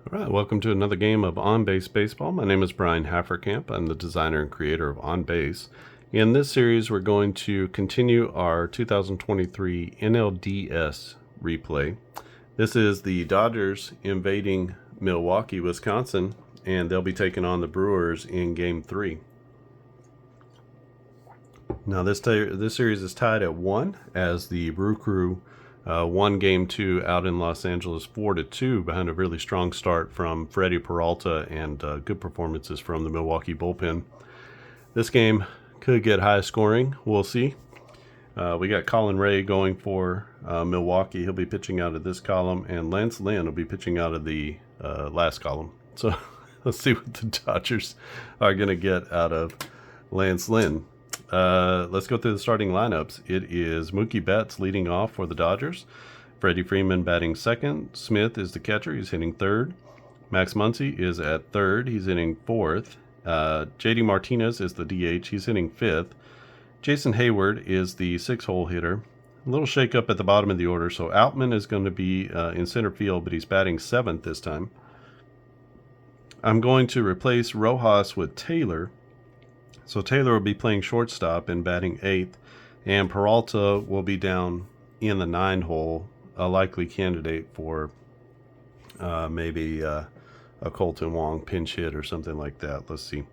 All right, welcome to another game of On Base Baseball. My name is Brian Hafferkamp. I'm the designer and creator of On Base. In this series, we're going to continue our 2023 NLDS Replay. This is the Dodgers invading Milwaukee, Wisconsin, and they'll be taking on the Brewers in Game 3. Now, this series is tied at 1 as the Brew Crew won Game 2 out in Los Angeles 4-2 behind a really strong start from Freddie Peralta and good performances from the Milwaukee bullpen. This game could get high scoring. We'll see. We got Colin Ray going for Milwaukee. He'll be pitching out of this column, and Lance Lynn will be pitching out of the last column. So let's see what the Dodgers are going to get out of Lance Lynn. Let's go through the starting lineups. It is Mookie Betts leading off for the Dodgers. Freddie Freeman batting second. Smith is the catcher. He's hitting third. Max Muncy is at third. He's hitting fourth. JD Martinez is the DH. He's hitting fifth. Jason Hayward is the six-hole hitter. A little shake-up at the bottom of the order. So Outman is going to be in center field, but he's batting seventh this time. I'm going to replace Rojas with Taylor. So Taylor will be playing shortstop and batting eighth, and Peralta will be down in the 9-hole, a likely candidate for maybe a Colton Wong pinch hit or something like that. Let's see.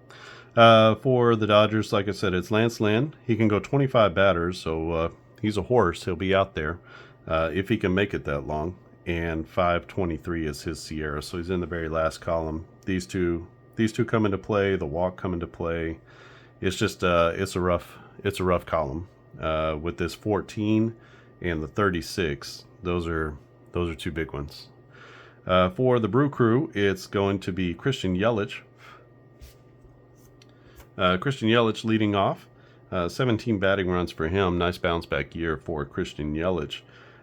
For the Dodgers, like I said, it's Lance Lynn. He can go 25 batters, so he's a horse. He'll be out there if he can make it that long. And 523 is his Sierra, so he's in the very last column. These two come into play. The walk come into play. It's just it's a rough column with this 14 and the 36. Those are two big ones. For the Brew Crew, it's going to be Christian Yelich. Christian Yelich leading off. 17 batting runs for him. Nice bounce back year for Christian Yelich.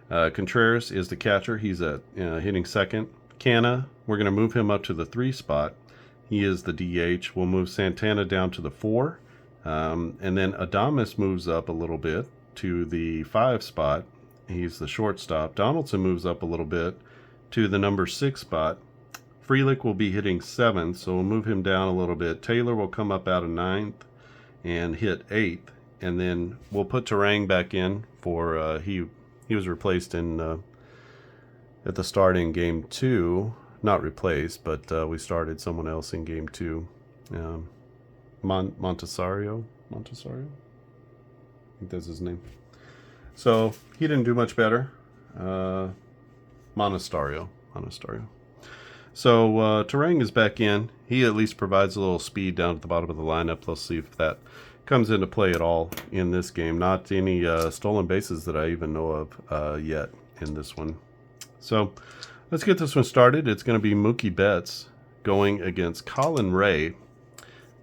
Contreras is the catcher. He's at hitting second. Canna, we're going to move him up to the 3 spot. He is the DH. We'll move Santana down to the 4. And then Adames moves up a little bit to the 5 spot. He's the shortstop. Donaldson moves up a little bit to the number 6 spot. Frelick will be hitting 7th, so we'll move him down a little bit. Taylor will come up out of 9th and hit 8th. And then we'll put Terang back in for he was replaced in at the start in Game 2. Not replaced, but we started someone else in Game 2. Montessario? I think that's his name. So he didn't do much better. Monasterio. So Terang is back in. He at least provides a little speed down at the bottom of the lineup. Let's see if that comes into play at all in this game. Not any stolen bases that I even know of yet in this one. So let's get this one started. It's going to be Mookie Betts going against Colin Ray.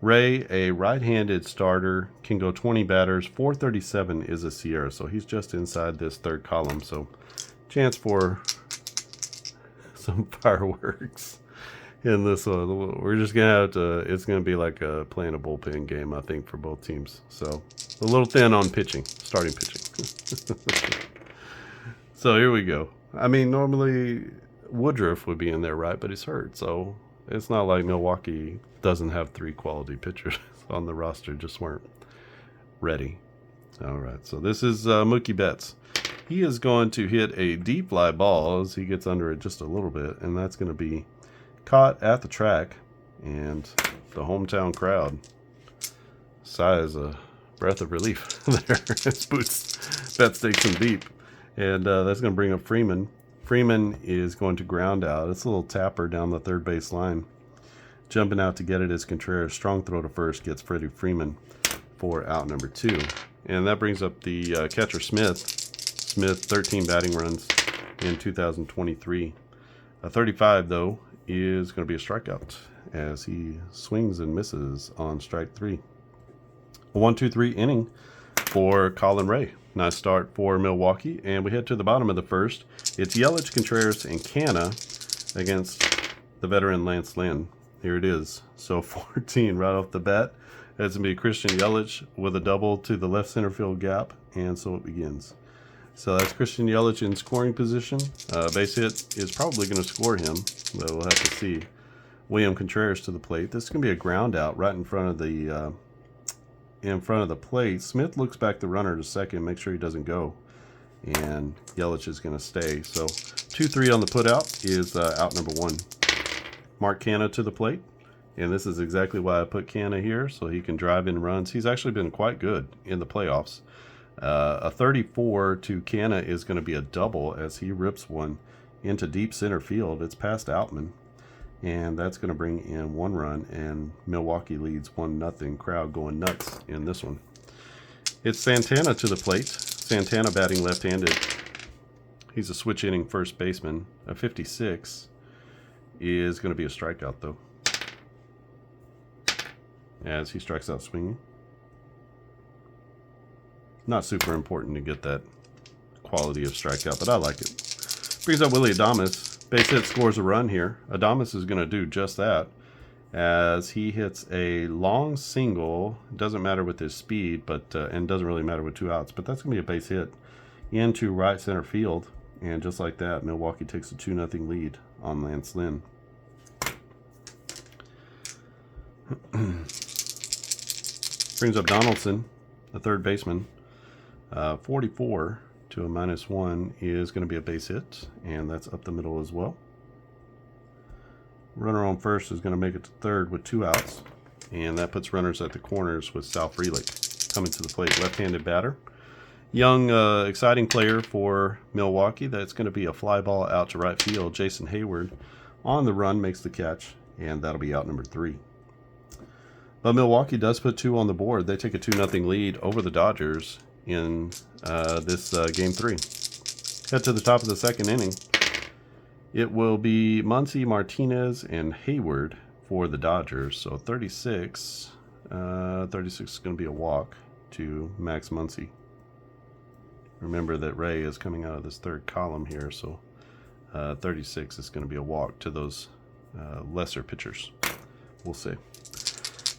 Ray, a right-handed starter, can go 20 batters. 437 is a Sierra, so he's just inside this 3rd column. So chance for some fireworks in this one. We're just going to have to, it's going to be like playing a bullpen game, I think, for both teams. So a little thin on pitching, starting pitching. So here we go. I mean, normally Woodruff would be in there, right? But he's hurt, so it's not like Milwaukee doesn't have 3 quality pitchers on the roster, just weren't ready. All right, so this is Mookie Betts. He is going to hit a deep fly ball as he gets under it just a little bit, and that's going to be caught at the track, and the hometown crowd sighs a breath of relief there as Betts takes him deep, and that's going to bring up Freeman. Freeman is going to ground out. It's a little tapper down the third base line. Jumping out to get it is Contreras. Strong throw to first gets Freddie Freeman for out number 2. And that brings up the catcher Smith. Smith, 13 batting runs in 2023. 35, though, is going to be a strikeout as he swings and misses on strike 3. A 1-2-3 inning for Colin Ray. Nice start for Milwaukee. And we head to the bottom of the first. It's Yelich, Contreras, and Canna against the veteran Lance Lynn. Here it is. So 14 right off the bat. That's going to be Christian Yelich with a double to the left center field gap. And so it begins. So that's Christian Yelich in scoring position. Base hit is probably going to score him, but we'll have to see. William Contreras to the plate. This is going to be a ground out right in front of the plate. Smith looks back the runner to second, make sure he doesn't go, and Yelich is going to stay. So 2-3 on the put out is out number 1. Mark Canha to the plate, and this is exactly why I put Canha here, so he can drive in runs. He's actually been quite good in the playoffs. A 34 to Canha is going to be a double as he rips one into deep center field. It's past Outman, and that's going to bring in 1 run, and Milwaukee leads 1-0. Crowd going nuts in this one. It's Santana to the plate. Santana batting left-handed. He's a switch inning first baseman. A 56 is going to be a strikeout, though, as he strikes out swinging. Not super important to get that quality of strikeout, but I like it. Brings up Willy Adames. Base hit scores a run here. Adames is going to do just that, as he hits a long single. Doesn't matter with his speed, but and doesn't really matter with 2 outs, but that's going to be a base hit into right center field. And just like that, Milwaukee takes a 2-0 lead on Lance Lynn. Brings up Donaldson, the third baseman. 44 to a -1 is going to be a base hit, and that's up the middle as well. Runner on first is going to make it to third with 2 outs, and that puts runners at the corners with Sal Frelick coming to the plate. Left-handed batter. Young, exciting player for Milwaukee. That's going to be a fly ball out to right field. Jason Hayward on the run makes the catch, and that'll be out number 3. But Milwaukee does put 2 on the board. They take a 2-0 lead over the Dodgers in this Game 3. Head to the top of the second inning. It will be Muncy, Martinez, and Hayward for the Dodgers. So 36 is going to be a walk to Max Muncy. Remember that Ray is coming out of this third column here, so 36 is going to be a walk to those lesser pitchers. We'll see.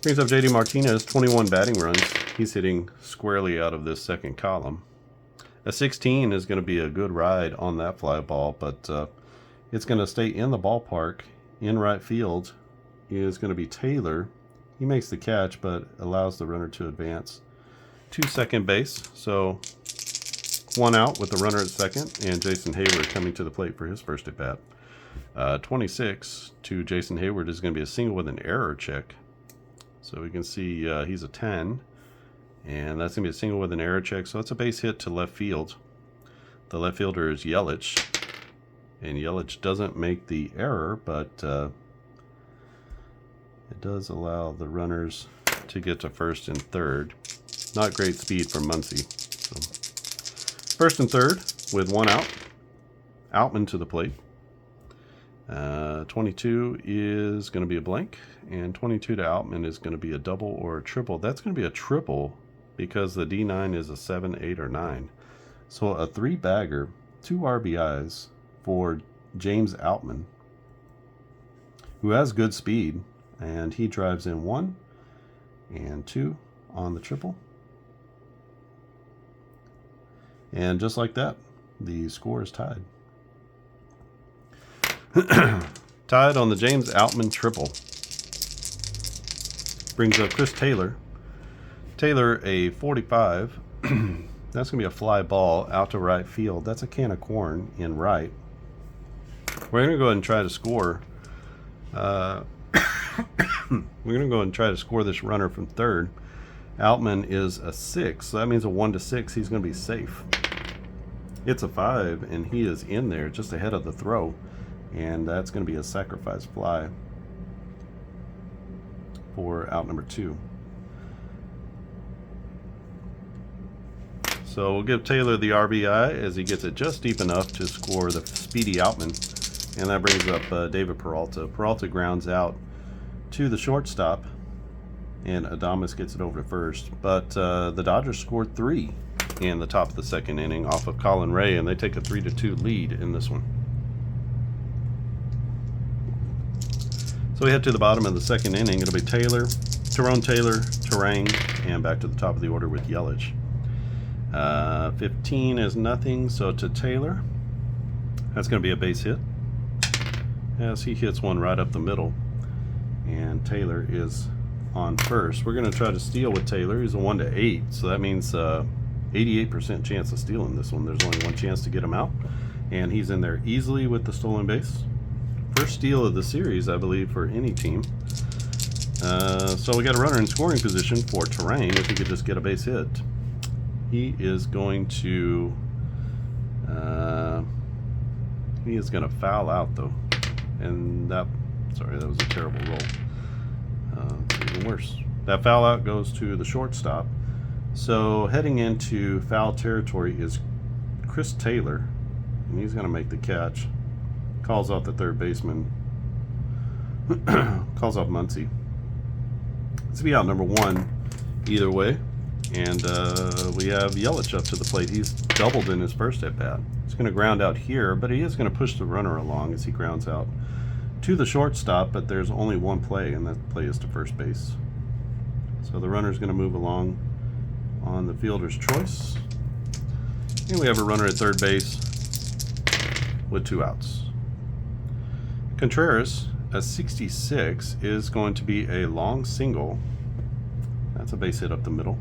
Brings up JD Martinez, 21 batting runs. He's hitting squarely out of this second column. A 16 is going to be a good ride on that fly ball, but it's going to stay in the ballpark. In right field is going to be Taylor. He makes the catch, but allows the runner to advance to second base. So 1 out with the runner at second, and Jason Hayward coming to the plate for his first at bat. 26 to Jason Hayward is going to be a single with an error check. So we can see he's a 10, and that's going to be a single with an error check. So that's a base hit to left field. The left fielder is Yelich, and Yelich doesn't make the error, but it does allow the runners to get to first and third. Not great speed from Muncy. So first and third with 1 out. Outman to the plate. 22 is going to be a blank, and 22 to Outman is going to be a double or a triple. That's going to be a triple because the D9 is a 7, 8, or 9. So a 3-bagger, 2 RBIs for James Outman, who has good speed, and he drives in 1 and 2 on the triple. And just like that, the score is tied. Tied on the James Outman triple. Brings up Chris Taylor. Taylor, a 45. That's going to be a fly ball out to right field. That's a can of corn in right. We're going to go ahead and try to score. We're going to go ahead and try to score this runner from third. Outman is a 6, so that means a 1 to 6. He's going to be safe. It's a 5, and he is in there just ahead of the throw. And that's going to be a sacrifice fly for out number 2. So we'll give Taylor the RBI as he gets it just deep enough to score the speedy Outman. And that brings up David Peralta. Peralta grounds out to the shortstop, and Adames gets it over to first. But the Dodgers scored 3 in the top of the second inning off of Colin Ray, and they take a 3-2 lead in this one. So we head to the bottom of the second inning. It'll be Taylor, Tyrone Taylor, Turang, and back to the top of the order with Yelich. 15 is nothing, so to Taylor. That's going to be a base hit, as he hits one right up the middle. And Taylor is on first. We're going to try to steal with Taylor. He's a 1-8, so that means 88% chance of stealing this one. There's only one chance to get him out, and he's in there easily with the stolen base. First steal of the series, I believe, for any team. So we got a runner in scoring position for Terrain. If he could just get a base hit, he is going to foul out though, and that was a terrible roll. It's even worse. That foul out goes to the shortstop. So heading into foul territory is Chris Taylor, and he's going to make the catch. Calls out the third baseman. Calls off Muncy. It's going to be out number 1 either way. And we have Yelich up to the plate. He's doubled in his first at bat. He's going to ground out here, but he is going to push the runner along as he grounds out to the shortstop, but there's only one play, and that play is to first base. So the runner is going to move along on the fielder's choice. And we have a runner at third base with 2 outs. Contreras, a 66, is going to be a long single. That's a base hit up the middle.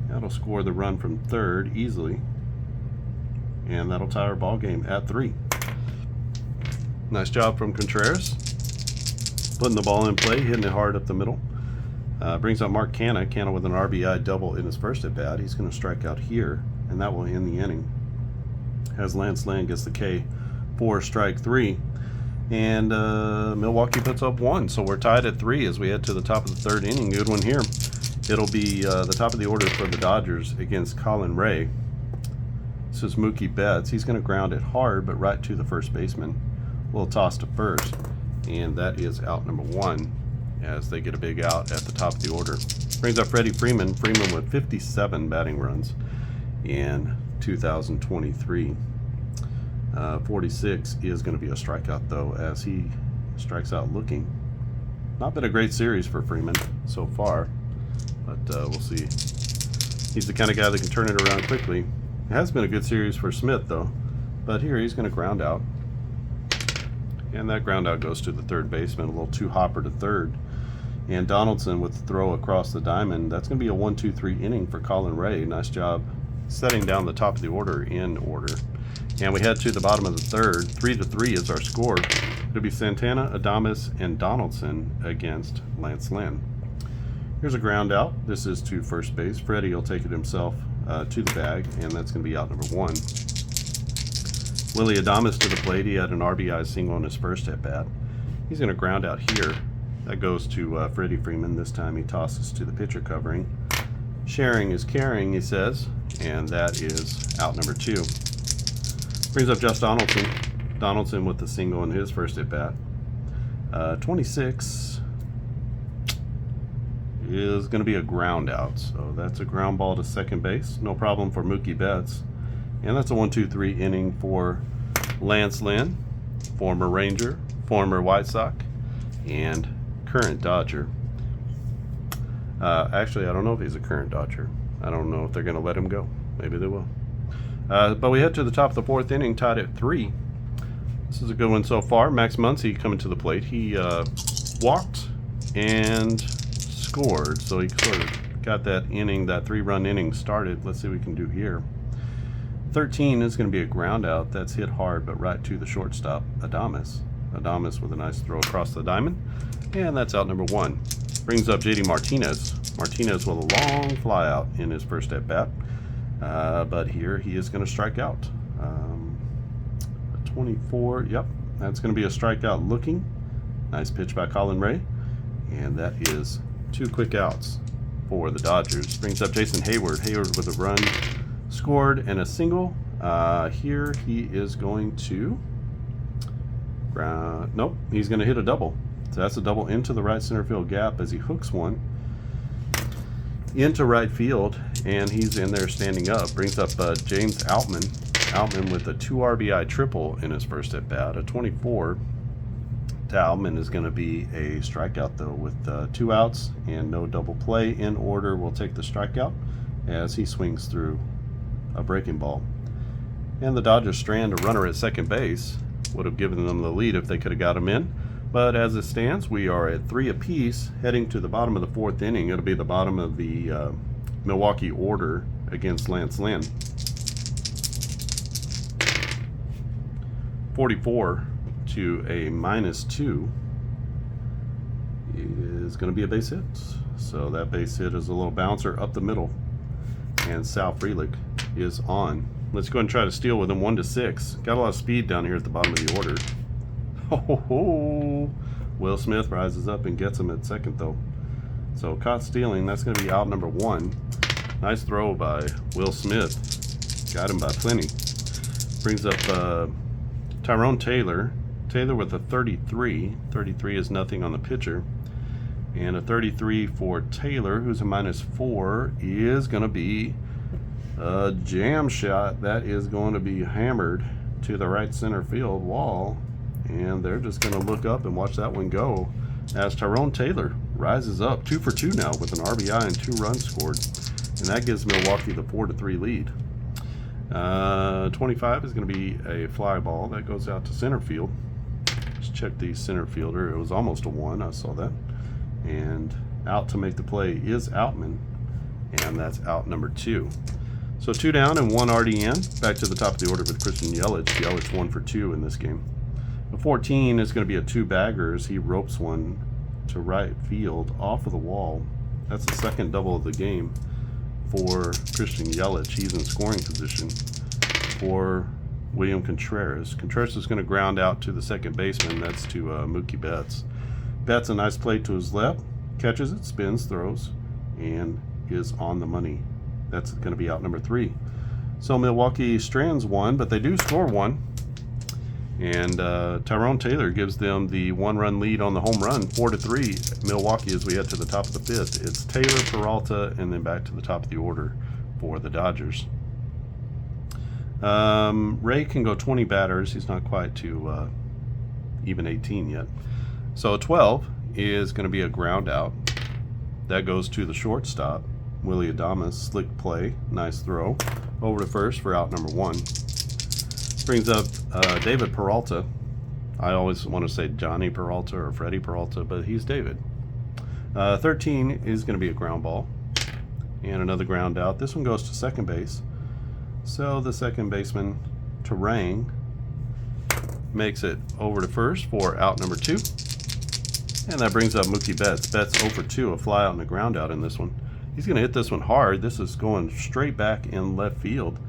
That'll score the run from third easily. And that'll tie our ball game at 3. Nice job from Contreras. Putting the ball in play, hitting it hard up the middle. Brings up Mark Canha. Canha with an RBI double in his first at bat. He's going to strike out here, and that will end the inning. As Lance Lynn gets the K for strike 3. And Milwaukee puts up 1. So we're tied at 3 as we head to the top of the third inning. Good one here. It'll be the top of the order for the Dodgers against Colin Ray. This is Mookie Betts. He's going to ground it hard, but right to the first baseman. Little toss to first, and that is out number 1 as they get a big out at the top of the order. Brings up Freddie Freeman. Freeman with 57 batting runs in 2023. 46 is going to be a strikeout, though, as he strikes out looking. Not been a great series for Freeman so far, but we'll see. He's the kind of guy that can turn it around quickly. It has been a good series for Smith, though, but here he's going to ground out. And that ground out goes to the third baseman, a little too hopper to third. And Donaldson with the throw across the diamond. That's going to be a 1-2-3 inning for Colin Ray. Nice job setting down the top of the order in order. And we head to the bottom of the third. 3-3 is our score. It'll be Santana, Adames, and Donaldson against Lance Lynn. Here's a ground out. This is to first base. Freddie will take it himself to the bag, and that's going to be out number 1. Willie Adames to the plate. He had an RBI single in his first at bat. He's going to ground out here. That goes to Freddie Freeman. This time he tosses to the pitcher covering. Sharing is caring, he says, and that is out number 2. Brings up Josh Donaldson. Donaldson with the single in his first at bat. 26 is going to be a ground out, so that's a ground ball to second base. No problem for Mookie Betts. And that's a 1-2-3 inning for Lance Lynn, former Ranger, former White Sox, and current Dodger. Actually, I don't know if he's a current Dodger. I don't know if they're going to let him go. Maybe they will. But we head to the top of the 4th inning, tied at 3. This is a good one so far. Max Muncy coming to the plate. He walked and scored, so he sort of got that inning, that 3-run inning started. Let's see what we can do here. 13 is going to be a ground out. That's hit hard, but right to the shortstop, Adames. Adames with a nice throw across the diamond, and that's out number 1. Brings up JD Martinez. Martinez with a long fly out in his first at bat, but here he is going to strike out. 24, yep, that's going to be a strikeout looking. Nice pitch by Colin Ray, and that is 2 quick outs for the Dodgers. Brings up Jason Hayward. Hayward with a run scored and a single. Here he is going to nope, he's going to hit a double. So that's a double into the right center field gap as he hooks one into right field, and he's in there standing up. Brings up James Outman. Outman with a 2 RBI triple in his first at bat. A 24 to Outman is going to be a strikeout, though, with 2 outs and no double play in order. We'll take the strikeout, as he swings through a breaking ball. And the Dodgers strand a runner at second base. Would have given them the lead if they could have got him in. But as it stands, we are at 3 apiece, heading to the bottom of the 4th inning. It'll be the bottom of the Milwaukee order against Lance Lynn. 44 to a -2 is going to be a base hit. So that base hit is a little bouncer up the middle. And Sal Frelick is on. Let's go ahead and try to steal with him. 1-6. Got a lot of speed down here at the bottom of the order. Oh, Will Smith rises up and gets him at second, though. So caught stealing. That's going to be out number 1. Nice throw by Will Smith. Got him by plenty. Brings up Tyrone Taylor. Taylor with a 33. 33 is nothing on the pitcher. And a 33 for Taylor, who's a -4, is going to be a jam shot. That is going to be hammered to the right center field wall. And they're just going to look up and watch that one go as Tyrone Taylor rises up 2 for 2 now with an RBI and 2 runs scored. And that gives Milwaukee the 4-3 lead. 25 is going to be a fly ball that goes out to center field. Let's check the center fielder. It was almost a 1. I saw that. And out to make the play is Outman. And that's out number 2. So 2 down and 1 already in. Back to the top of the order with Christian Yelich. Yelich 1 for 2 in this game. The 14 is going to be a 2-bagger. He ropes one to right field off of the wall. That's the second double of the game for Christian Yelich. He's in scoring position for William Contreras. Contreras is going to ground out to the second baseman. That's to Mookie Betts. Betts, a nice play to his left. Catches it, spins, throws, and is on the money. That's going to be out number 3. So Milwaukee strands 1, but they do score 1. And Tyrone Taylor gives them the 1-run lead on the home run, 4-3 Milwaukee as we head to the top of the 5th. It's Taylor, Peralta, and then back to the top of the order for the Dodgers. Ray can go 20 batters. He's not quite to even 18 yet. So 12 is going to be a ground out. That goes to the shortstop, Willie Adames. Slick play, nice throw. Over to first for out number 1. Brings up David Peralta. I always want to say Johnny Peralta or Freddie Peralta, but he's David. 13 is going to be a ground ball. And another ground out. This one goes to second base. So the second baseman, Terang, makes it over to first for out number 2. And that brings up Mookie Betts. Betts 0 for 2, a fly out and a ground out in this one. He's going to hit this one hard. This is going straight back in left field.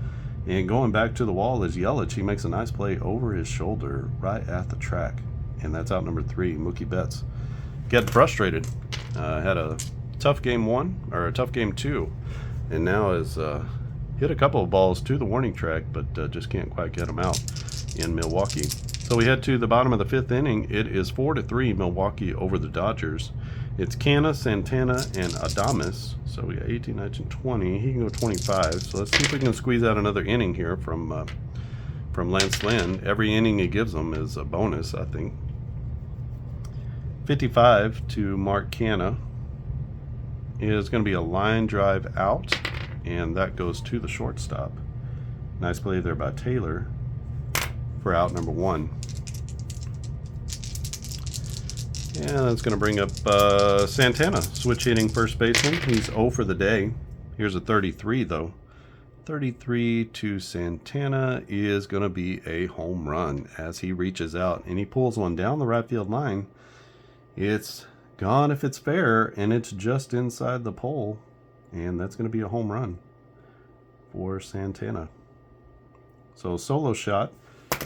And going back to the wall is Yelich. He makes a nice play over his shoulder right at the track. And that's out number 3, Mookie Betts. Getting frustrated. Had a tough game 1, or a tough game 2. And now has hit a couple of balls to the warning track, but just can't quite get them out in Milwaukee. So we head to the bottom of the 5th inning. It is 4-3 Milwaukee over the Dodgers. It's Canna, Santana, and Adames. So we got 18, 19, 20. He can go 25. So let's see if we can squeeze out another inning here from Lance Lynn. Every inning he gives them is a bonus, I think. 55 to Mark Canna is going to be a line drive out, and that goes to the shortstop. Nice play there by Taylor for out number 1. And that's going to bring up Santana, switch hitting first baseman. He's 0 for the day. Here's a 33, though. 33 to Santana is going to be a home run as he reaches out. And he pulls one down the right field line. It's gone if it's fair, and it's just inside the pole. And that's going to be a home run for Santana. So solo shot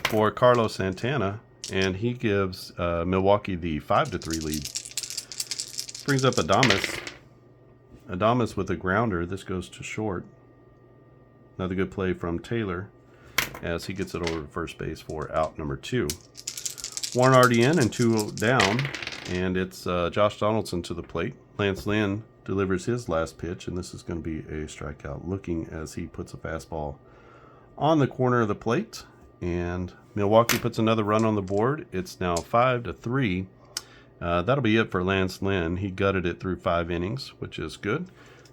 for Carlos Santana. And he gives Milwaukee the 5-3 lead. Brings up Adames. Adames with a grounder. This goes to short. Another good play from Taylor as he gets it over to first base for out number 2. 1 already in and 2 down. And it's Josh Donaldson to the plate. Lance Lynn delivers his last pitch. And this is going to be a strikeout, looking as he puts a fastball on the corner of the plate. And Milwaukee puts another run on the board. It's now 5-3. That'll be it for Lance Lynn. He gutted it through 5 innings, which is good.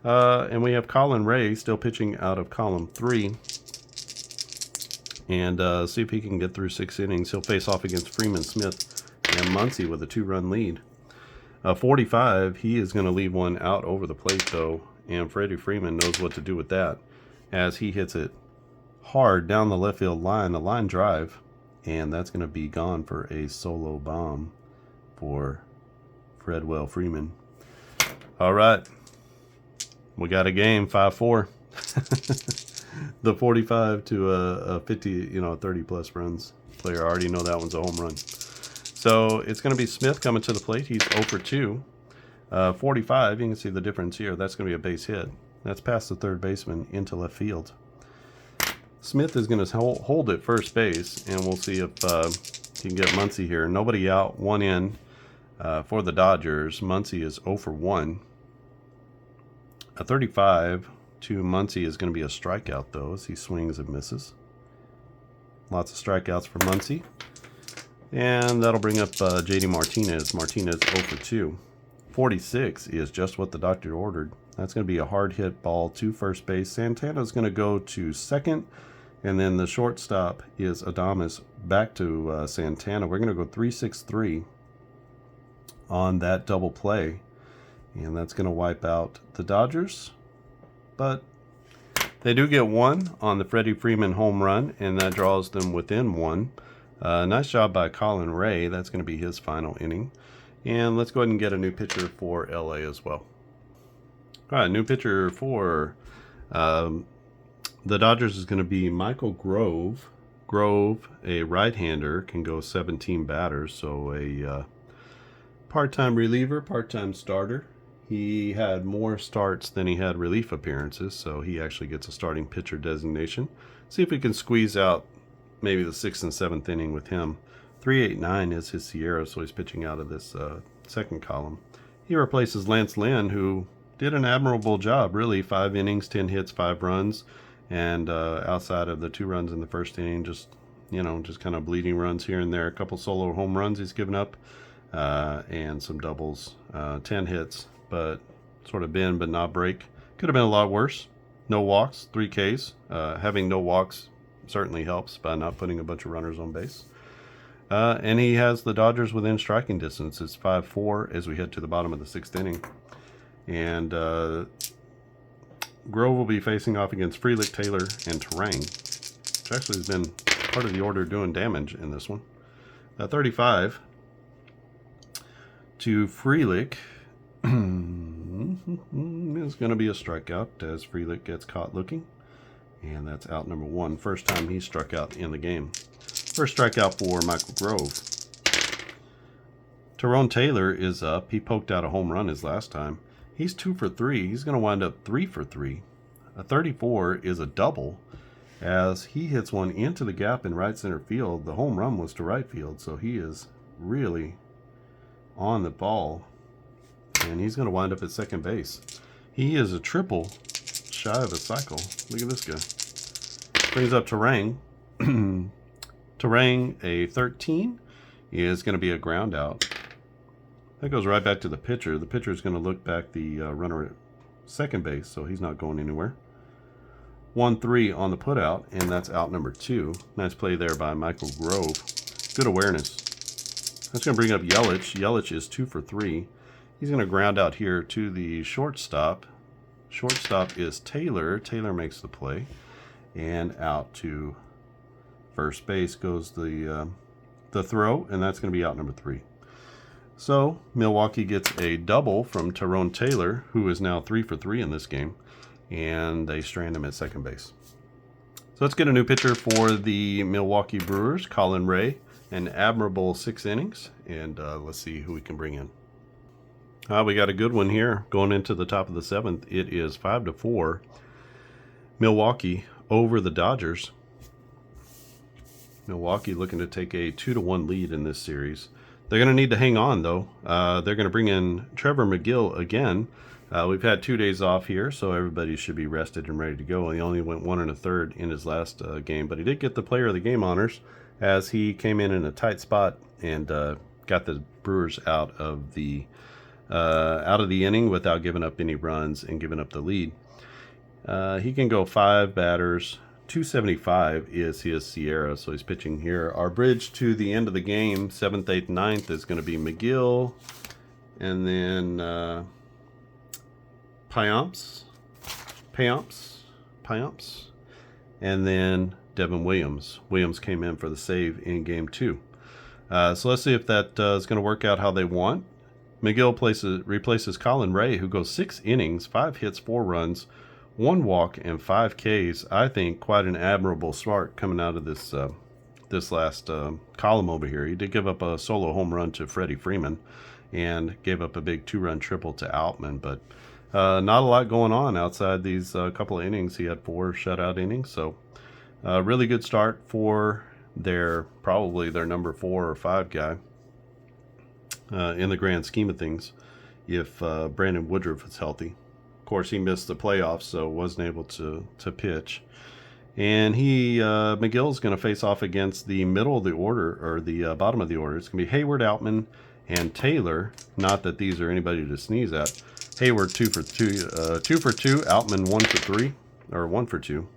And we have Colin Ray still pitching out of column 3. And see if he can get through 6 innings. He'll face off against Freeman, Smith, and Muncy with a 2-run lead. 45, he is going to leave one out over the plate, though. And Freddie Freeman knows what to do with that, as he hits it hard down the left field line, a line drive. And that's going to be gone for a solo bomb for Fredwell Freeman. All right. We got a game, 5-4. The 45 to a 50, 30 plus runs player. I already know that one's a home run. So it's going to be Smith coming to the plate. He's 0 for 2. 45, you can see the difference here. That's going to be a base hit. That's past the third baseman into left field. Smith is going to hold at first base, and we'll see if he can get Muncy here. Nobody out, 1 in for the Dodgers. Muncy is 0 for 1. A 35 to Muncy is going to be a strikeout, though, as he swings and misses. Lots of strikeouts for Muncy. And that'll bring up J.D. Martinez. Martinez 0 for 2. 46 is just what the doctor ordered. That's going to be a hard hit ball to first base. Santana's going to go to second. And then the shortstop is Adames back to Santana. We're going to go 3-6-3 on that double play. And that's going to wipe out the Dodgers. But they do get 1 on the Freddie Freeman home run, and that draws them within 1. Nice job by Colin Ray. That's going to be his final inning. And let's go ahead and get a new pitcher for LA as well. All right, new pitcher for the Dodgers is going to be Michael Grove. Grove, a right-hander, can go 17 batters, so a part-time reliever, part-time starter. He had more starts than he had relief appearances, so he actually gets a starting pitcher designation. See if we can squeeze out maybe the 6th and 7th inning with him. 3.89 is his Sierra, so he's pitching out of this second column. He replaces Lance Lynn, who did an admirable job, really. 5 innings, 10 hits, 5 runs. And outside of the 2 runs in the first inning, just kind of bleeding runs here and there. A couple solo home runs he's given up, and some doubles. 10 hits, but sort of bend but not break. Could have been a lot worse. No walks, 3 Ks. Having no walks certainly helps by not putting a bunch of runners on base. And he has the Dodgers within striking distance. It's 5-4 as we head to the bottom of the 6th inning. And Grove will be facing off against Frelick, Taylor, and Terang, which actually has been part of the order doing damage in this one. 35 to Frelick is going to be a strikeout as Frelick gets caught looking. And that's out number 1. First time he struck out in the game. First strikeout for Michael Grove. Tyrone Taylor is up. He poked out a home run his last time. He's 2 for 3. He's going to wind up 3 for 3. A 34 is a double as he hits one into the gap in right center field. The home run was to right field, so he is really on the ball. And he's going to wind up at second base. He is a triple shy of a cycle. Look at this guy. Brings up Terang. Terang, a 13, is going to be a ground out. That goes right back to the pitcher. The pitcher is going to look back the runner at second base, so he's not going anywhere. 1-3 on the putout, and that's out number 2. Nice play there by Michael Grove. Good awareness. That's going to bring up Yelich. Yelich is 2 for 3. He's going to ground out here to the shortstop. Shortstop is Taylor. Taylor makes the play. And out to first base goes the throw, and that's going to be out number 3. So Milwaukee gets a double from Tyrone Taylor, who is now 3 for 3 in this game, and they strand him at second base. So let's get a new pitcher for the Milwaukee Brewers, Colin Ray, an admirable 6 innings, and let's see who we can bring in. We got a good one here going into the top of the 7th. It is 5-4. Milwaukee over the Dodgers. Milwaukee looking to take a 2-1 lead in this series. They're going to need to hang on, though. They're going to bring in Trevor McGill again. We've had 2 days off here, so everybody should be rested and ready to go. He only went 1 1/3 in his last game, but he did get the Player of the Game honors as he came in a tight spot and got the Brewers out of the out of the inning without giving up any runs and giving up the lead. He can go 5 batters. 275 is his Sierra, so he's pitching here. Our bridge to the end of the game, 7th, 8th, 9th, is going to be McGill, and then Payamps, and then Devin Williams. Williams came in for the save in game 2. So let's see if that is going to work out how they want. McGill replaces Colin Ray, who goes 6 innings, 5 hits, 4 runs, 1 walk, and 5 Ks. I think quite an admirable start coming out of this this last column over here. He did give up a solo home run to Freddie Freeman and gave up a big 2-run triple to Outman, but not a lot going on outside these couple of innings. He had 4 shutout innings, so really good start for probably their number 4 or 5 guy in the grand scheme of things, if Brandon Woodruff is healthy. Of course, he missed the playoffs, so wasn't able to pitch. And McGill's going to face off against the middle of the order, or the bottom of the order. It's going to be Hayward, Outman, and Taylor. Not that these are anybody to sneeze at. Hayward 2 for 2, Outman 1 for 3, or 1 for 2.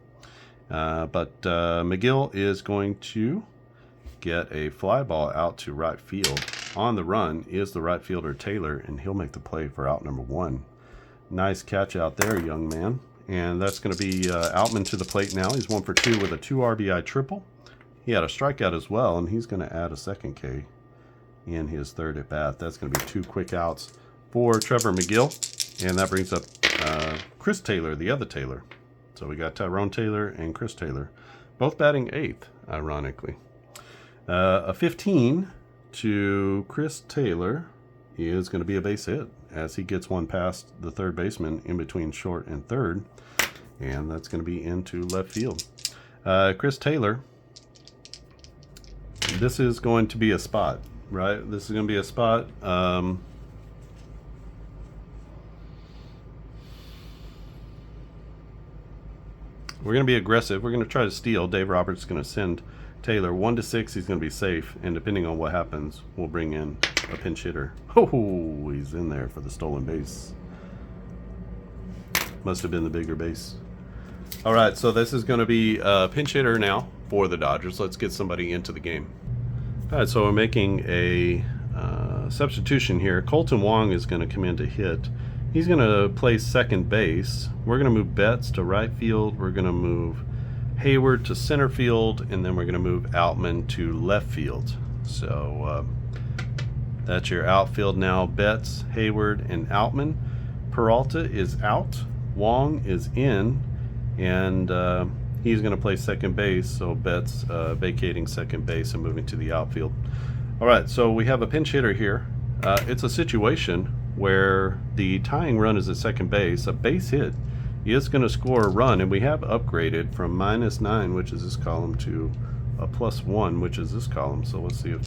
But McGill is going to get a fly ball out to right field. On the run is the right fielder Taylor, and he'll make the play for out number 1. Nice catch out there, young man. And that's going to be Outman to the plate now. He's 1 for 2 with a 2 RBI triple. He had a strikeout as well, and he's going to add a second K in his 3rd at bat. That's going to be 2 quick outs for Trevor McGill. And that brings up Chris Taylor, the other Taylor. So we got Tyrone Taylor and Chris Taylor, both batting 8th, ironically. A 15 to Chris Taylor is going to be a base hit, as he gets one past the third baseman in between short and third, and that's going to be into left field. Chris Taylor, this is going to be a spot, right? This is going to be a spot. We're going to be aggressive. We're going to try to steal. Dave Roberts is going to send Taylor 1 to 6. He's going to be safe, and depending on what happens, we'll bring in a pinch hitter. Oh, he's in there for the stolen base. Must have been the bigger base. All right, so this is going to be a pinch hitter now for the Dodgers. Let's get somebody into the game. All right, so we're making a substitution here. Colton Wong is going to come in to hit. He's going to play second base. We're going to move Betts to right field. We're going to move Hayward to center field, and then we're going to move Outman to left field. So that's your outfield now. Betts, Hayward, and Outman. Peralta is out. Wong is in, and he's going to play second base. So Betts vacating second base and moving to the outfield. All right, so we have a pinch hitter here. It's a situation where the tying run is at second base. A base hit is going to score a run, and we have upgraded from -9, which is this column, to a +1, which is this column. So let's see if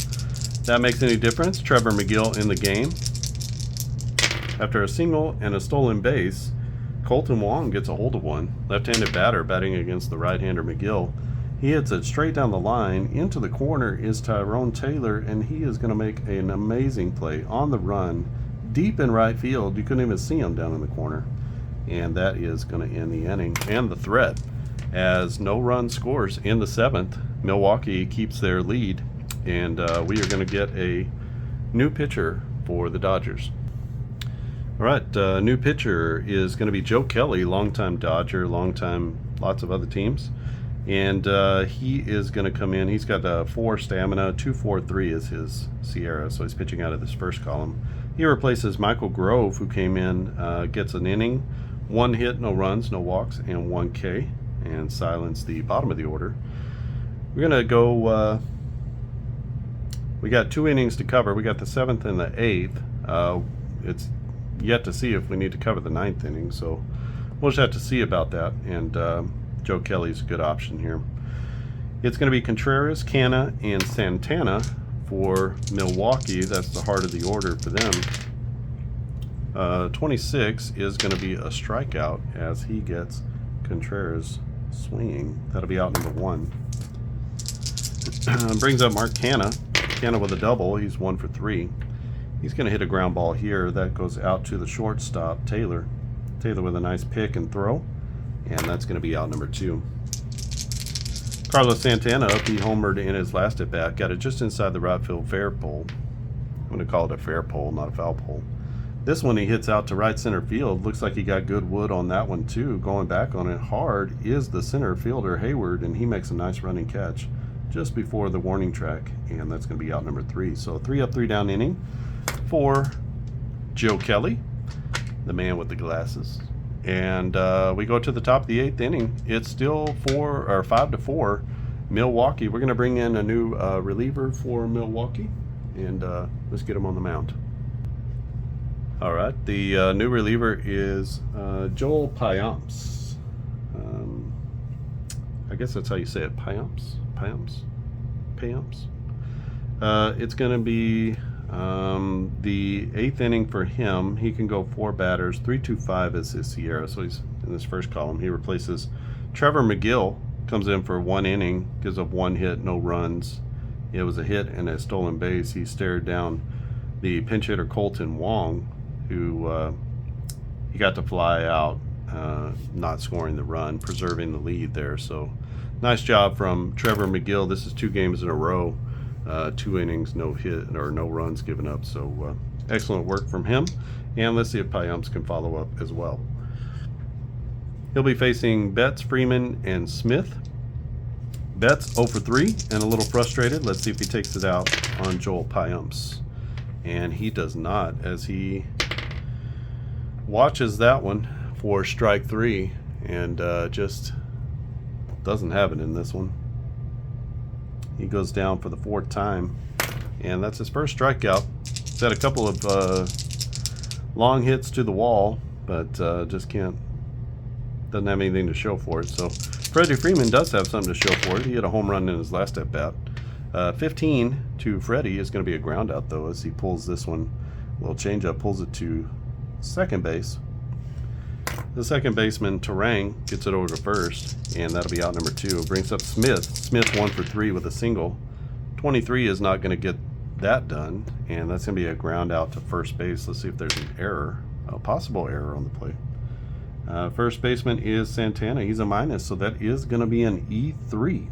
that makes any difference. Trevor McGill in the game. After a single and a stolen base, Colton Wong gets a hold of one. Left-handed batter batting against the right-hander McGill. He hits it straight down the line. Into the corner is Tyrone Taylor, and he is going to make an amazing play on the run, deep in right field. You couldn't even see him down in the corner. And that is going to end the inning and the threat, as no run scores in the 7th. Milwaukee keeps their lead, and we are going to get a new pitcher for the Dodgers. All right, new pitcher is going to be Joe Kelly, longtime Dodger, lots of other teams. And he is going to come in. He's got 4 stamina, 243 is his Sierra, so he's pitching out of this first column. He replaces Michael Grove, who came in, gets an inning, 1 hit, no runs, no walks, and 1 K, and silence the bottom of the order. We're going to go, we got 2 innings to cover. We got the 7th and the 8th. It's yet to see if we need to cover the 9th inning, so we'll just have to see about that, and Joe Kelly's a good option here. It's going to be Contreras, Canna, and Santana for Milwaukee. That's the heart of the order for them. 26 is going to be a strikeout, as he gets Contreras swinging. That'll be out number 1. Brings up Mark Canna. Canna with a double. He's 1 for 3. He's going to hit a ground ball here. That goes out to the shortstop, Taylor. Taylor with a nice pick and throw. And that's going to be out number 2. Carlos Santana up. He homered in his last at bat. Got it just inside the right field fair pole. I'm going to call it a fair pole, not a foul pole. This one he hits out to right center field. Looks like he got good wood on that one too. Going back on it hard is the center fielder Hayward, and he makes a nice running catch just before the warning track, and that's going to be out number 3. So 3 up, 3 down inning for Joe Kelly, the man with the glasses. And we go to the top of the 8th inning. It's still 5-4 Milwaukee. We're going to bring in a new reliever for Milwaukee, and let's get him on the mound. All right, the new reliever is Joel Payamps. I guess that's how you say it, Payamps. It's going to be the 8th inning for him. He can go 4 batters. 3.25 is his Sierra, so he's in this first column. He replaces Trevor McGill. Comes in for 1 inning, gives up 1 hit, no runs. It was a hit and a stolen base. He stared down the pinch hitter Colton Wong, who he got to fly out, not scoring the run, preserving the lead there. So nice job from Trevor McGill. This is 2 games in a row, 2 innings, no hit or no runs given up. So excellent work from him. And let's see if Payamps can follow up as well. He'll be facing Betts, Freeman, and Smith. Betts 0 for 3 and a little frustrated. Let's see if he takes it out on Joel Payamps. And he does not, as he watches that one for strike 3 and just doesn't have it in this one. He goes down for the 4th time, and that's his first strikeout. He's had a couple of long hits to the wall, but just doesn't have anything to show for it. So Freddie Freeman does have something to show for it. He hit a home run in his last at bat. 15 to Freddie is going to be a ground out though, as he pulls this one, little change up, pulls it to second base. The second baseman Terang gets it over to first, and that'll be out number 2. Brings up Smith. Smith 1 for 3 with a single. 23 is not going to get that done, and that's going to be a ground out to first base. Let's see if there's an error, a possible error on the play. First baseman is Santana. He's a minus, so that is going to be an E3.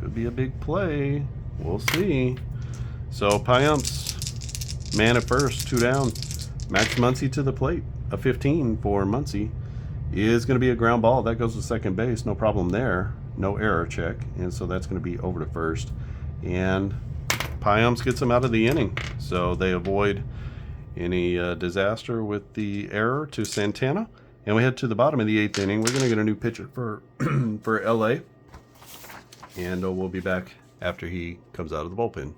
Could be a big play. We'll see. So Payamps, man at first, 2 down. Max Muncy to the plate. A 15 for Muncy is going to be a ground ball. That goes to second base. No problem there. No error check. And so that's going to be over to first. And Payamps gets him out of the inning. So they avoid any disaster with the error to Santana. And we head to the bottom of the 8th inning. We're going to get a new pitcher for for LA. And we'll be back after he comes out of the bullpen.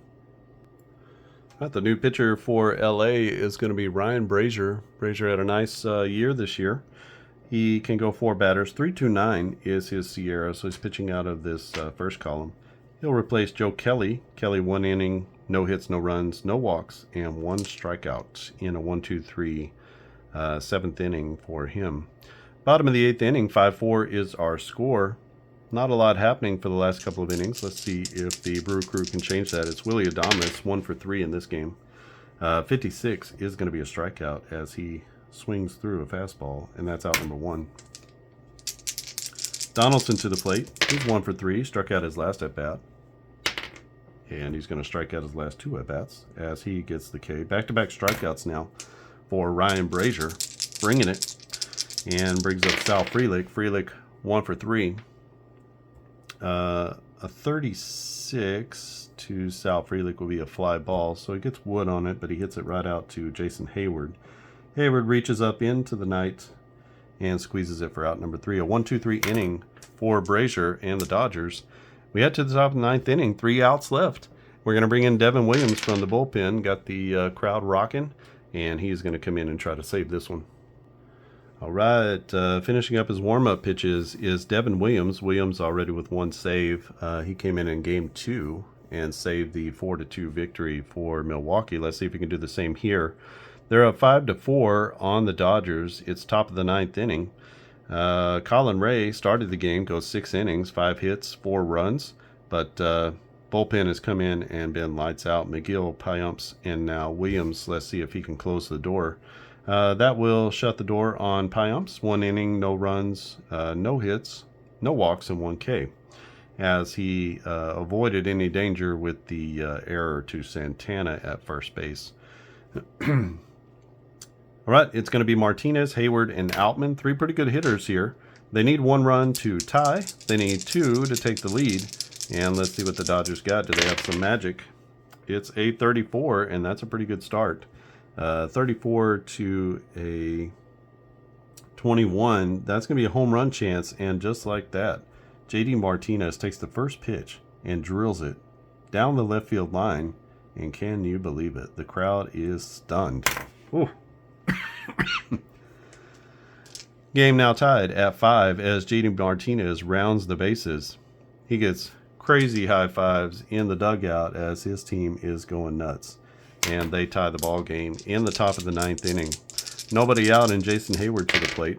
The new pitcher for LA is going to be Ryan Brazier. Brazier had a nice year this year. He can go 4 batters. 3.29 is his Sierra, so he's pitching out of this first column. He'll replace Joe Kelly. Kelly 1 inning, no hits, no runs, no walks, and 1 strikeout in a 1-2-3 7th inning for him. Bottom of the 8th inning, 5-4 is our score. Not a lot happening for the last couple of innings. Let's see if the Brew Crew can change that. It's Willie Adames, 1 for 3 in this game. 56 is going to be a strikeout as he swings through a fastball, and that's out number 1. Donaldson to the plate. He's 1 for 3, struck out his last at bat. And he's going to strike out his last 2 at bats as he gets the K. Back-to-back strikeouts now for Ryan Brazier, bringing it, and brings up Sal Frelick. Frelick 1 for 3. A 36 to Sal Frelick will be a fly ball, so he gets wood on it, but he hits it right out to Jason Hayward. Hayward reaches up into the night and squeezes it for out number 3. A 1-2-3 inning for Brazier and the Dodgers. We head to the top of the 9th inning, 3 outs left. We're going to bring in Devin Williams from the bullpen. Got the crowd rocking, and he's going to come in and try to save this one. All right, finishing up his warm-up pitches is Devin Williams. Williams already with 1 save. He came in game 2 and saved the 4-2 victory for Milwaukee. Let's see if he can do the same here. They're up 5-4 on the Dodgers. It's top of the 9th inning. Colin Ray started the game, goes 6 innings, 5 hits, 4 runs, but bullpen has come in and been lights out. McGill, Piumps, and now Williams. Let's see if he can close the door. That will shut the door on Piumps. 1 inning, no runs, no hits, no walks, and 1 K, as he avoided any danger with the error to Santana at first base. All right, it's going to be Martinez, Hayward, and Outman. 3 pretty good hitters here. They need 1 run to tie. They need 2 to take the lead. And let's see what the Dodgers got. Do they have some magic? It's a 34, and that's a pretty good start. 34 to a 21. That's going to be a home run chance. And just like that, JD Martinez takes the first pitch and drills it down the left field line. And can you believe it? The crowd is stunned. Ooh. Game now tied at 5 as JD Martinez rounds the bases. He gets crazy high fives in the dugout as his team is going nuts. And they tie the ball game in the top of the 9th inning. Nobody out, and Jason Hayward to the plate.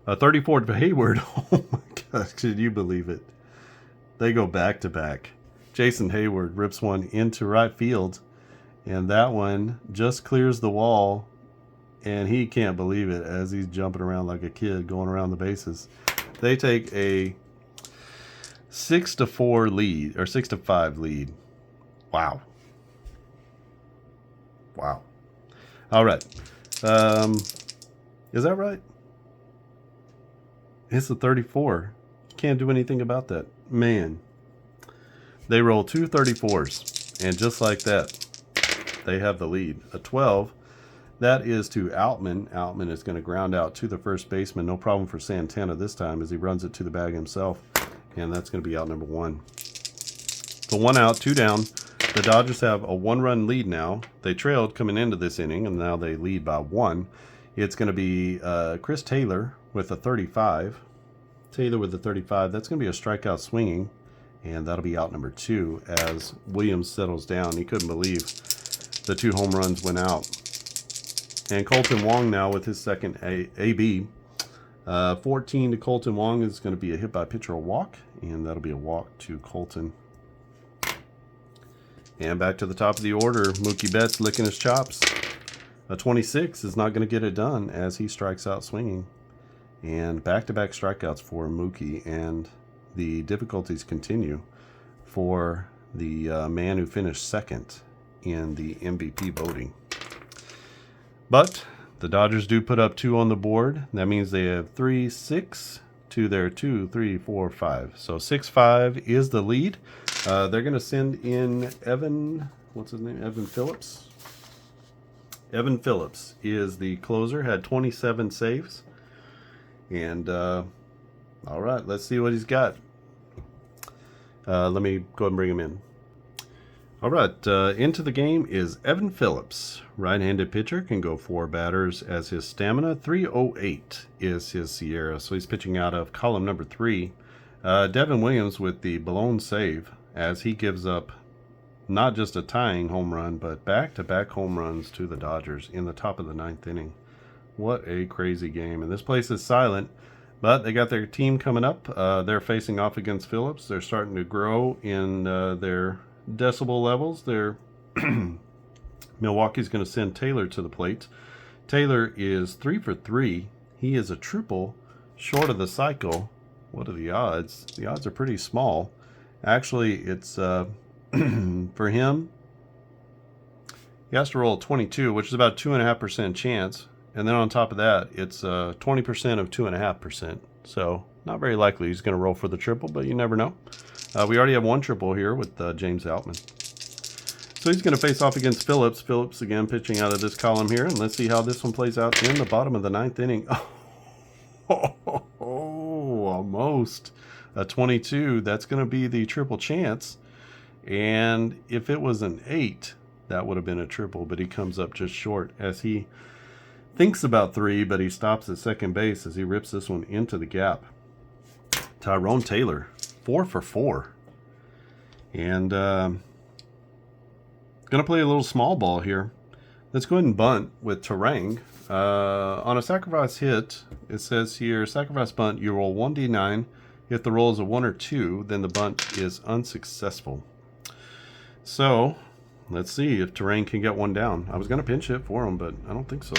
A 34 to Hayward. Oh my gosh, could you believe it? They go back to back. Jason Hayward rips one into right field, and that one just clears the wall. And he can't believe it as he's jumping around like a kid going around the bases. They take a 6-4 lead, or 6-5 lead. Wow. Wow. All right. Is that right? It's a 34. Can't do anything about that. Man. They roll 2 34s. And just like that, they have the lead. A 12. That is to Outman. Outman is going to ground out to the first baseman. No problem for Santana this time as he runs it to the bag himself. And that's going to be out number 1. The 1 out, 2 down. The Dodgers have a 1-run lead now. They trailed coming into this inning, and now they lead by 1. It's going to be Chris Taylor with a 35. Taylor with the 35. That's going to be a strikeout swinging. And that'll be out number 2 as Williams settles down. He couldn't believe the 2 home runs went out. And Colton Wong now with his second AB. 14 to Colton Wong is going to be a hit by pitch or a walk. And that'll be a walk to Colton. And back to the top of the order, Mookie Betts licking his chops. A 26 is not going to get it done as he strikes out swinging. And back-to-back strikeouts for Mookie. And the difficulties continue for the man who finished second in the MVP voting. But the Dodgers do put up 2 on the board. That means they have 3, 6 to their 2, 3, 4, 5. So 6-5 is the lead. They're going to send in Evan, what's his name? Evan Phillips. Evan Phillips is the closer, had 27 saves. And, all right, let's see what he's got. Let me go ahead and bring him in. All right, into the game is Evan Phillips. Right-handed pitcher, can go 4 batters as his stamina. 308 is his Sierra, so he's pitching out of column number 3. Devin Williams with the blown save as he gives up not just a tying home run, but back-to-back home runs to the Dodgers in the top of the 9th inning. What a crazy game. And this place is silent, but they got their team coming up. They're facing off against Phillips. They're starting to grow in their decibel levels. They're Milwaukee's going to send Taylor to the plate. Taylor is 3 for 3. He is a triple short of the cycle. What are the odds? The odds are pretty small. Actually, it's for him, he has to roll 22, which is about 2.5% chance. And then on top of that, it's 20% of 2.5%. So not very likely he's going to roll for the triple, but you never know. We already have 1 triple here with James Outman. So he's going to face off against Phillips. Phillips again pitching out of this column here. And let's see how this one plays out in the bottom of the 9th inning. Oh, almost. A 22. That's going to be the triple chance. And if it was an 8, that would have been a triple. But he comes up just short as he thinks about 3, but he stops at second base as he rips this one into the gap. Tyrone Taylor, 4 for 4. And going to play a little small ball here. Let's go ahead and bunt with Terang. On a sacrifice hit, it says here, sacrifice bunt, you roll 1d9. If the roll is a 1 or 2, then the bunt is unsuccessful. So let's see if Terrain can get one down. I was going to pinch hit for him, but I don't think so.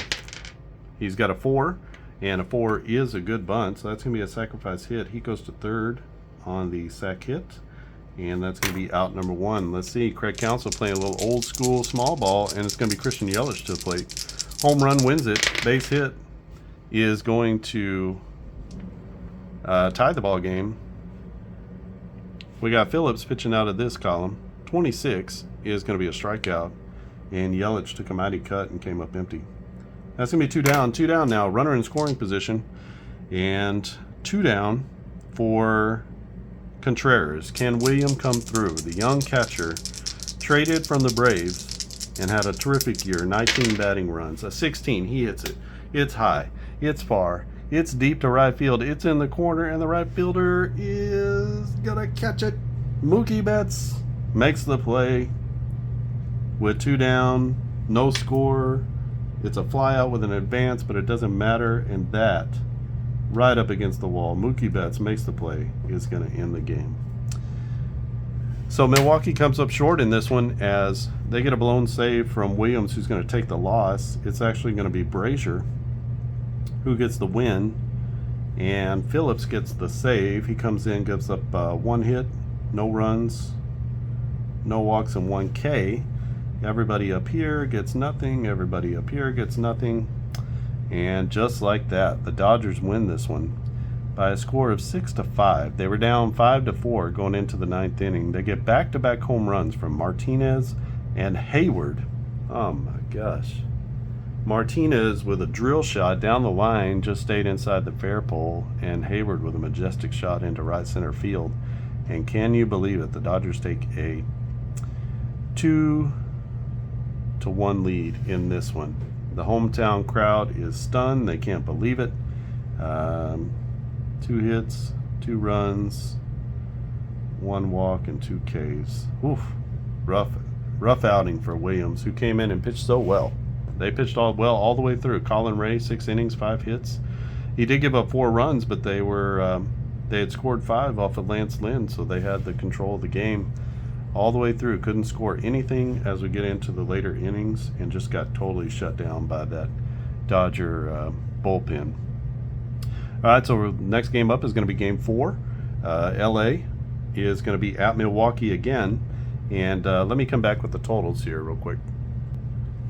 He's got a 4, and a 4 is a good bunt, so that's going to be a sacrifice hit. He goes to third on the sac hit, and that's going to be out number 1. Let's see, Craig Counsell playing a little old school small ball, and it's going to be Christian Yelich to the plate. Home run wins it. Base hit is going to tie the ball game. We got Phillips pitching out of this column. 26 is going to be a strikeout, and Yelich took a mighty cut and came up empty. That's going to be 2 down. 2 down now. Runner in scoring position, and 2 down for Contreras. Can William come through? The young catcher traded from the Braves and had a terrific year. 19 batting runs. A 16. He hits it. It's high. It's far. It's deep to right field. It's in the corner, and the right fielder is going to catch it. Mookie Betts makes the play with 2 down. No score. It's a fly out with an advance, but it doesn't matter. And that, right up against the wall, Mookie Betts makes the play, is going to end the game. So Milwaukee comes up short in this one as they get a blown save from Williams, who's going to take the loss. It's actually going to be Brazier who gets the win, and Phillips gets the save. He comes in, gives up 1 hit, no runs, no walks, and 1 K. Everybody up here gets nothing. Everybody up here gets nothing. And just like that, the Dodgers win this one by a score of 6-5. They were down 5-4 going into the 9th inning. They get back-to-back home runs from Martinez and Hayward. Oh my gosh. Martinez with a drill shot down the line just stayed inside the fair pole, and Hayward with a majestic shot into right center field. And can you believe it? The Dodgers take a 2-1 lead in this one. The hometown crowd is stunned. They can't believe it. 2 hits, 2 runs, 1 walk, and 2 Ks. Oof. Rough outing for Williams, who came in and pitched so well. They pitched all the way through. Colin Ray, 6 innings, 5 hits. He did give up 4 runs, but they had scored 5 off of Lance Lynn, so they had the control of the game all the way through. Couldn't score anything as we get into the later innings, and just got totally shut down by that Dodger bullpen. All right, so next game up is going to be Game 4. LA is going to be at Milwaukee again, and let me come back with the totals here real quick.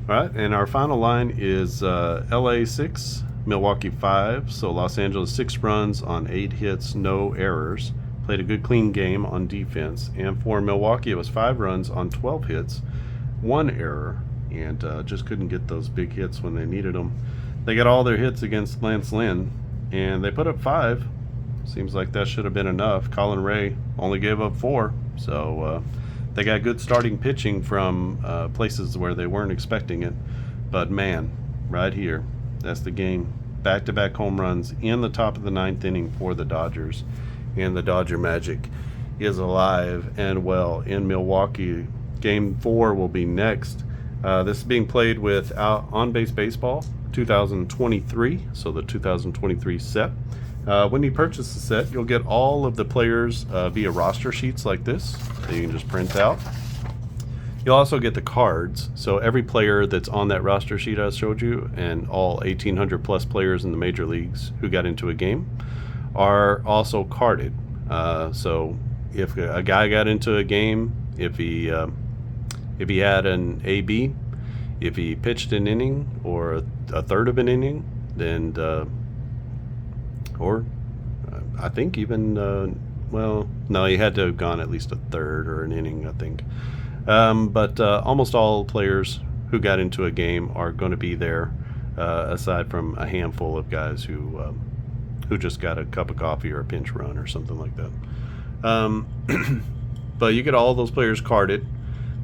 All right, and our final line is LA 6, Milwaukee 5. So Los Angeles 6 runs on 8 hits, no errors. Played a good clean game on defense. And for Milwaukee, it was 5 runs on 12 hits, 1 error, and just couldn't get those big hits when they needed them. They got all their hits against Lance Lynn, and they put up 5. Seems like that should have been enough. Colin Ray only gave up 4, so they got good starting pitching from places where they weren't expecting it. But man, right here, that's the game. Back-to-back home runs in the top of the 9th inning for the Dodgers. And the Dodger magic is alive and well in Milwaukee. Game 4 will be next. This is being played with On-Base Baseball 2023, so the 2023 set. When you purchase the set, you'll get all of the players via roster sheets like this that you can just print out. You'll also get the cards, so every player that's on that roster sheet I showed you, and all 1,800 plus players in the major leagues who got into a game, are also carded. So if a guy got into a game, if he had an AB, if he pitched an inning or a third of an inning, then I think even well, no, he had to have gone at least a third or an inning, I think. But almost all players who got into a game are going to be there, aside from a handful of guys who just got a cup of coffee or a pinch run or something like that. But you get all those players carded.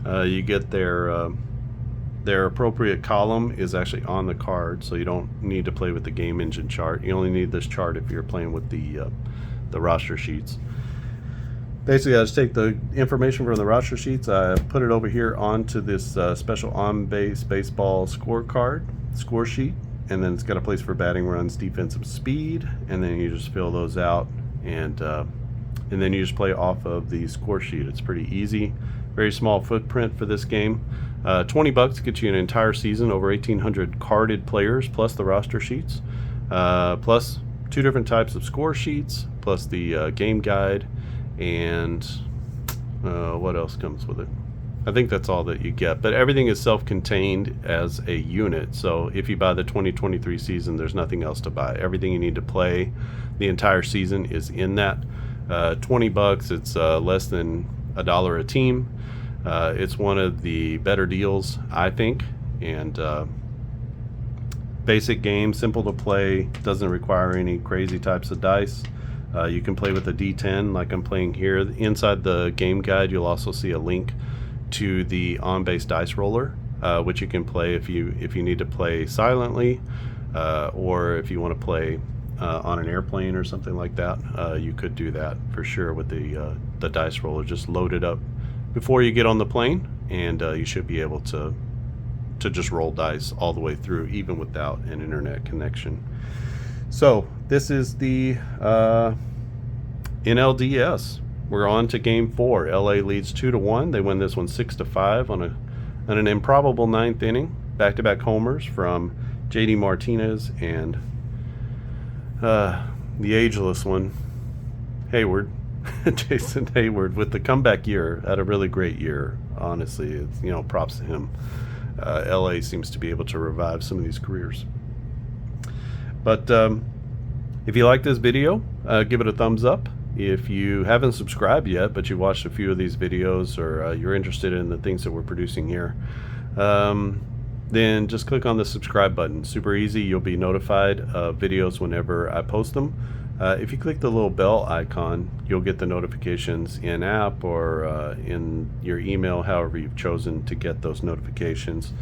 You get their appropriate column is actually on the card, so you don't need to play with the game engine chart. You only need this chart if you're playing with the roster sheets. Basically, I just take the information from the roster sheets, I put it over here onto this special on-base baseball score sheet, and then it's got a place for batting runs, defensive speed, and then you just fill those out, and then you just play off of the score sheet. It's pretty easy. Very small footprint for this game. $20 gets you an entire season, over 1,800 carded players, plus the roster sheets, plus 2 different types of score sheets, plus the game guide, and what else comes with it? I think that's all that you get, but everything is self-contained as a unit. So if you buy the 2023 season, there's nothing else to buy. Everything you need to play the entire season is in that. $20, it's less than $1 a team. It's one of the better deals, I think, and basic game, simple to play, doesn't require any crazy types of dice. You can play with a D10 like I'm playing here. Inside the game guide, you'll also see a link to the on-base dice roller, which you can play if you need to play silently, or if you want to play on an airplane or something like that. You could do that for sure with the dice roller. Just load it up before you get on the plane, and you should be able to just roll dice all the way through, even without an internet connection. So this is the NLDS. We're on to game 4. LA leads 2-1. They win this one 6-5 on an improbable 9th inning. Back-to-back homers from JD Martinez and the ageless one, Hayward. Jason Hayward with the comeback year. Had a really great year. Honestly, it's, props to him. LA seems to be able to revive some of these careers. But if you like this video, give it a thumbs up. If you haven't subscribed yet, but you watched a few of these videos, or you're interested in the things that we're producing here, then just click on the subscribe button. Super easy. You'll be notified of videos whenever I post them. If you click the little bell icon, you'll get the notifications in app or in your email, however you've chosen to get those notifications.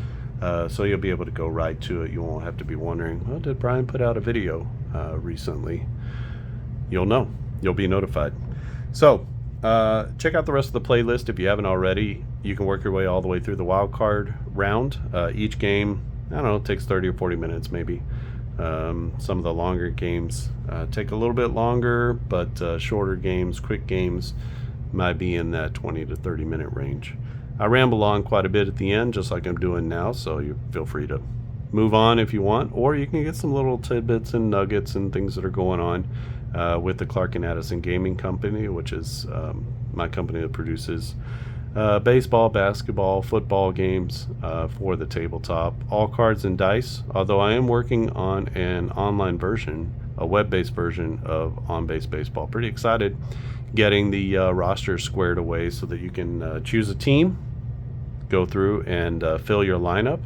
So you'll be able to go right to it. You won't have to be wondering, well, did Brian put out a video recently? You'll know. You'll be notified. So check out the rest of the playlist if you haven't already. You can work your way all the way through the wild card round. Each game, I don't know, takes 30 or 40 minutes maybe. Some of the longer games take a little bit longer, but shorter games, quick games, might be in that 20 to 30 minute range. I ramble on quite a bit at the end, just like I'm doing now, so you feel free to move on if you want, or you can get some little tidbits and nuggets and things that are going on with the Clark and Addison Gaming Company, which is my company that produces baseball, basketball, football games for the tabletop, all cards and dice, although I am working on an online version, a web-based version of On-Base Baseball. Pretty excited getting the roster squared away so that you can choose a team, go through and fill your lineup,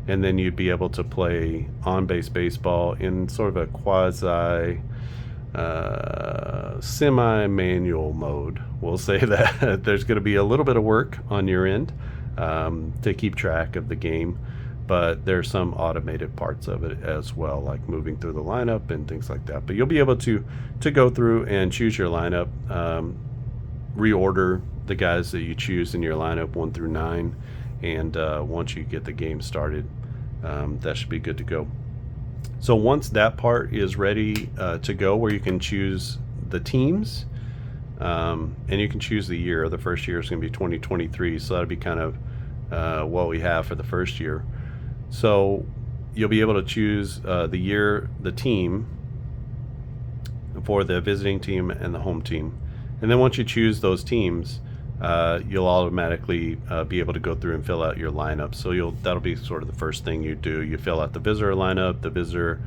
and then you'd be able to play on-base baseball in sort of a quasi semi-manual mode. We'll say that there's going to be a little bit of work on your end to keep track of the game, but there's some automated parts of it as well, like moving through the lineup and things like that. But you'll be able to go through and choose your lineup, reorder the guys that you choose in your lineup 1 through 9, and once you get the game started, that should be good to go. So once that part is ready to go, where you can choose the teams, and you can choose the year. The first year is going to be 2023, so that'll be kind of what we have for the first year. So you'll be able to choose the year, the team for the visiting team and the home team. And then once you choose those teams, you'll automatically be able to go through and fill out your lineup. So that'll be sort of the first thing you do. You fill out the visitor lineup, the visitor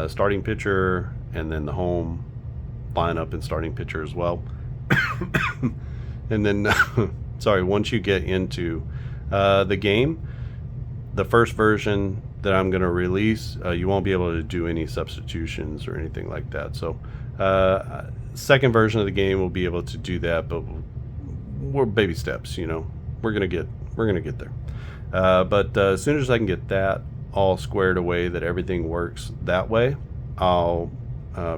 starting pitcher, and then the home lineup and starting pitcher as well. And then, once you get into the game, the first version that I'm going to release, you won't be able to do any substitutions or anything like that. So second version of the game will be able to do that, but we're baby steps, we're gonna get there. But as soon as I can get that all squared away, that everything works that way, I'll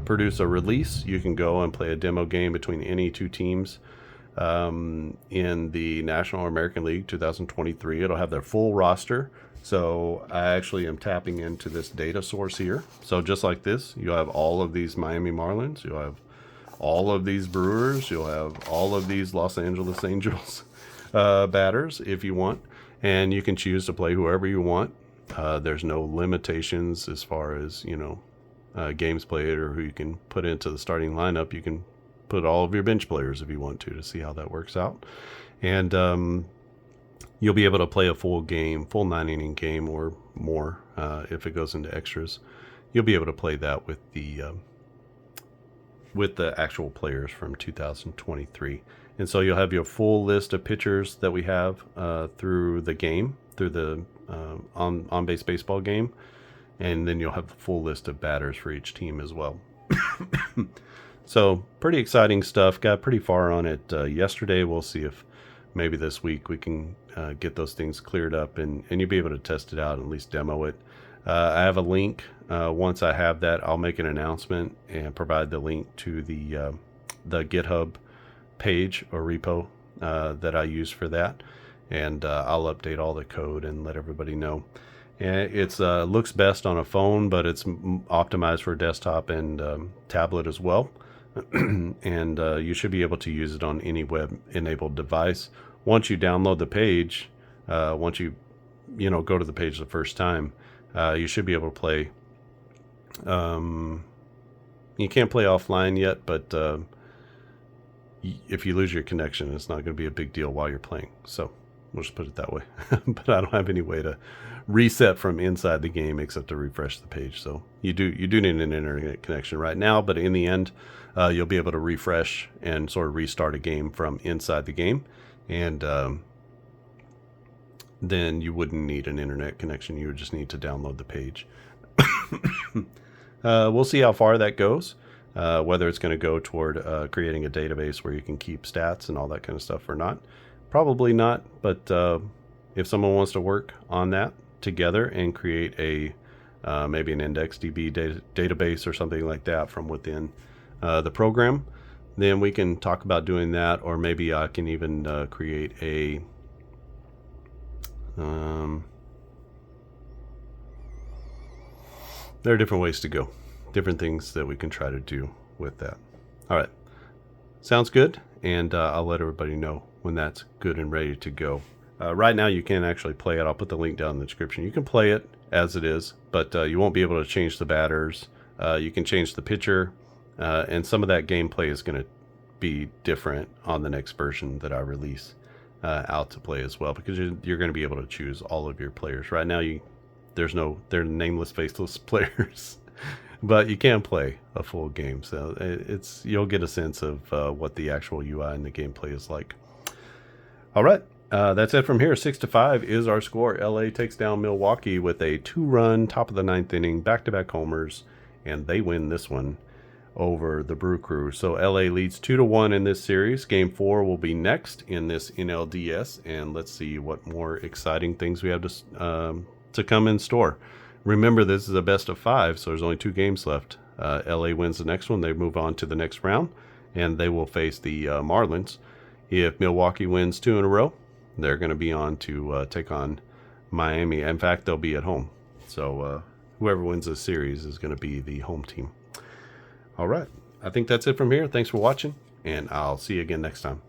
produce a release. You can go and play a demo game between any two teams in the National American League 2023. It'll have their full roster. So I actually am tapping into this data source here. So just like this, you'll have all of these Miami Marlins, you'll have all of these Brewers, you'll have all of these Los Angeles Angels, batters if you want, and you can choose to play whoever you want. There's no limitations as far as, games played or who you can put into the starting lineup. You can put all of your bench players if you want to see how that works out. And you'll be able to play a full 9-inning game or more if it goes into extras. You'll be able to play that with the actual players from 2023. And so you'll have your full list of pitchers that we have through the on-base baseball game. And then you'll have the full list of batters for each team as well. So pretty exciting stuff. Got pretty far on it yesterday. We'll see if maybe this week we can get those things cleared up and you'll be able to test it out and at least demo it. I have a link. Once I have that, I'll make an announcement and provide the link to the GitHub page or repo that I use for that. And I'll update all the code and let everybody know. And it's looks best on a phone, but it's optimized for desktop and tablet as well. And you should be able to use it on any web-enabled device. Once you download the page, once you go to the page the first time, you should be able to play. You can't play offline yet, but if you lose your connection, it's not going to be a big deal while you're playing. So we'll just put it that way. But I don't have any way to reset from inside the game except to refresh the page. So you do need an internet connection right now, but in the end, you'll be able to refresh and sort of restart a game from inside the game. And then you wouldn't need an internet connection. You would just need to download the page. We'll see how far that goes, whether it's going to go toward creating a database where you can keep stats and all that kind of stuff or not. Probably not, but if someone wants to work on that together and create a maybe an IndexedDB database or something like that from within the program, then we can talk about doing that. Or maybe I can even create a there are different ways to go, different things that we can try to do with that. All right, sounds good, and I'll let everybody know when that's good and ready to go. Right now you can actually play it. I'll put the link down in the description. You can play it as it is, but you won't be able to change the batters. You can change the pitcher, and some of that gameplay is going to be different on the next version that I release out to play as well, because you're going to be able to choose all of your players. Right now they're nameless, faceless players, but you can play a full game. So you'll get a sense of what the actual UI and the gameplay is like. All right, that's it from here. 6-5 is our score. LA takes down Milwaukee with a 2-run top of the 9th inning, back-to-back homers, and they win this one over the Brew Crew. So LA leads 2-1 in this series. Game 4 will be next in this NLDS, and let's see what more exciting things we have to come in store. Remember, this is a best of 5, so there's only 2 games left. LA wins the next one, they move on to the next round, and they will face the Marlins. If Milwaukee wins 2 in a row, they're going to be on to take on Miami. In fact, they'll be at home. So whoever wins this series is going to be the home team. All right, I think that's it from here. Thanks for watching, and I'll see you again next time.